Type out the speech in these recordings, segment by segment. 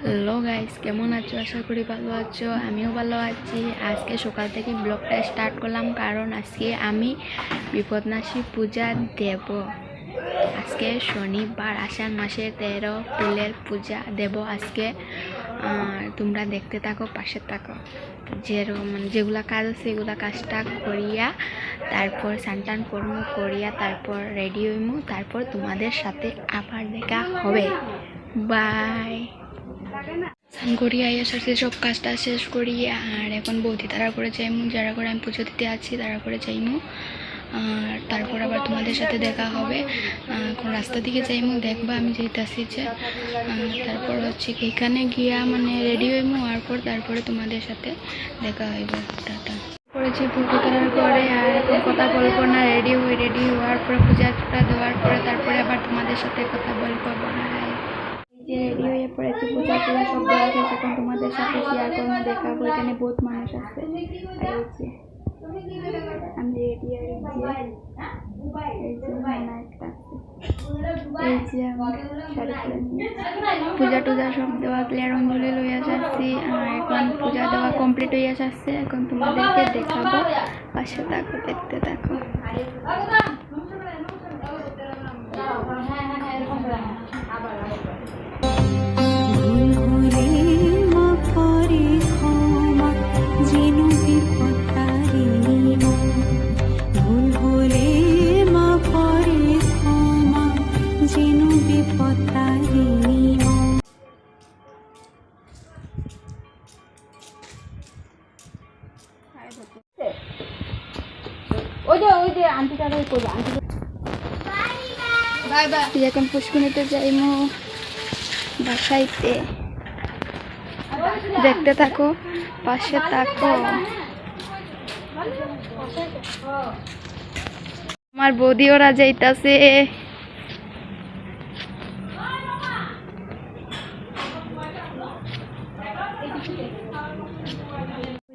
Hello guys, কেমন আছো? আশা করি ভালো আছো। আমিও ভালো আছি। আজকে সকাল থেকে ব্লগটা স্টার্ট করলাম কারণ আজকে আমি বিপদনাশী পূজা দেব। আজকে শনিবার, আষাঢ় মাসের 13 ফুলের পূজা দেব আজকে। তোমরা দেখতে থাকো, পাশে থাকো। যেগুলা কাজ আছে সেগুলা কাজটা করিয়া তারপর স্নান কর্ম করিয়া তারপর রেডি হইমু, তারপর তোমাদের সাথে আবার দেখা হবে। বাই। স্নান করিয়া এসে সব কাজটা শেষ করিয়া আর এখন বৌদি তারা করে যাইমু, যারা করে আমি পুজো দিতে আছি তারা করে যাইমু। আর তারপর আবার তোমাদের সাথে দেখা হবে। এখন রাস্তা দিকে যাইমু, দেখবা আমি যেতেছি যে তারপর হচ্ছে কি এখানে গিয়া মানে রেডি হইমু, আর পর তারপরে তোমাদের সাথে দেখা হইব। টাটা। করেছি পুজো করার পরে আর এখন কথা বলবো না, রেডি হওয়ার পরে পূজাটা দেওয়ার পরে তারপরে আবার তোমাদের সাথে কথা বলবো। যে রেডি হয়ে পড়েছি, পূজা টুজা সব দেওয়া শেষ, এখন তোমাদের সাথে শেয়ার করবো, দেখাবো। এখানে বহুত মানুষ আছে। আর আমি রেডি আর পূজা টুজা সব দেওয়া ক্লিয়ার, অঞ্জলি লইয়া যাচ্ছি। এখন পূজা দেওয়া কমপ্লিট হইয়া যাচ্ছে, এখন তোমাদেরকে দেখাবো। পাশে থাকো, দেখতে থাকো। এখন পুষ্পিনীতে যাইমু বাসাইতে, দেখতে থাকো, পাশে থাকো। আমার বৌদি ওরা যাইতাছে।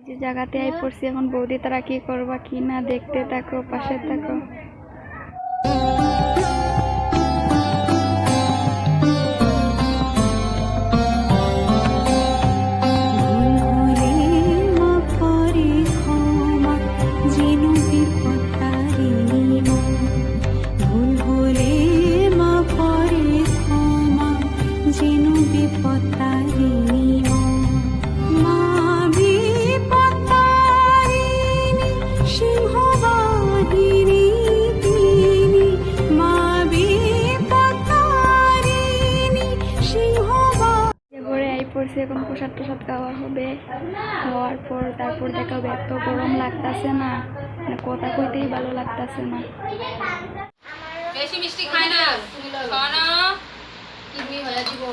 যে জায়গাতে আই পড়ছি, এখন বৌদি তারা কি করবা কি না দেখতে থাকো, পাশে থাকো। এখন প্রসাদ টসাদ খাওয়া হবে, খাওয়ার পর তারপর দেখা হবে। এত গরম লাগতেছে না, কথা কইতেই ভালো লাগতেছে না। বেশি মিষ্টি খায় না, খাওয়া না কিডনি হয়ে যাব।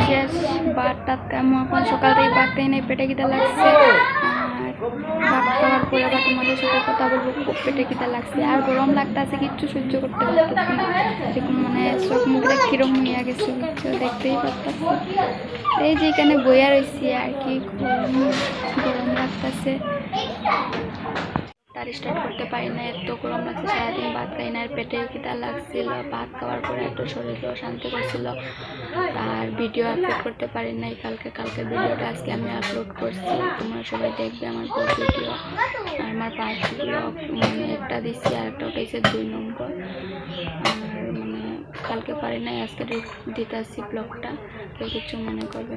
শেষ, ভাত টাত কামো, এখন সকাল থেকে ভাত খাই নাই, পেটে খিদা লাগছে। আর ভাত খাওয়ার পরে আবার তোমাদের সাথে কথা বলবো, খুব পেটে খিদা লাগছে। আর গরম লাগতেছে, কিচ্ছু সহ্য করতে পারতেছি না। এরকম মানে চোখ মুখটা কিরম হইয়া গেছে, দেখতেই পারতেছি। এই যে এখানে বইয়া রয়েছি আর কি, গরম লাগতেছে। তার স্টার্ট করতে পারি না, এত গরম লাগছে। সারাদিন ভাত খাই না, আর পেটেও খিদা লাগছিল। ভাত খাওয়ার পরে এত শরীরকে অশান্তি করছিল, আর ভিডিও আপলোড করতে পারি নাই। কালকে ভিডিওটা আজকে আমি আপলোড করছি, তোমরা সবাই দেখবে আমার পুরো ভিডিও। আর আমার ফার্স্ট ব্লগ মানে একটা দিচ্ছি, আর একটা উঠেছে 2 নম্বর। আর মানে কালকে পারি নাই, আজকে দিতে আসছি ব্লগটা, কেউ কিছু মনে করবে।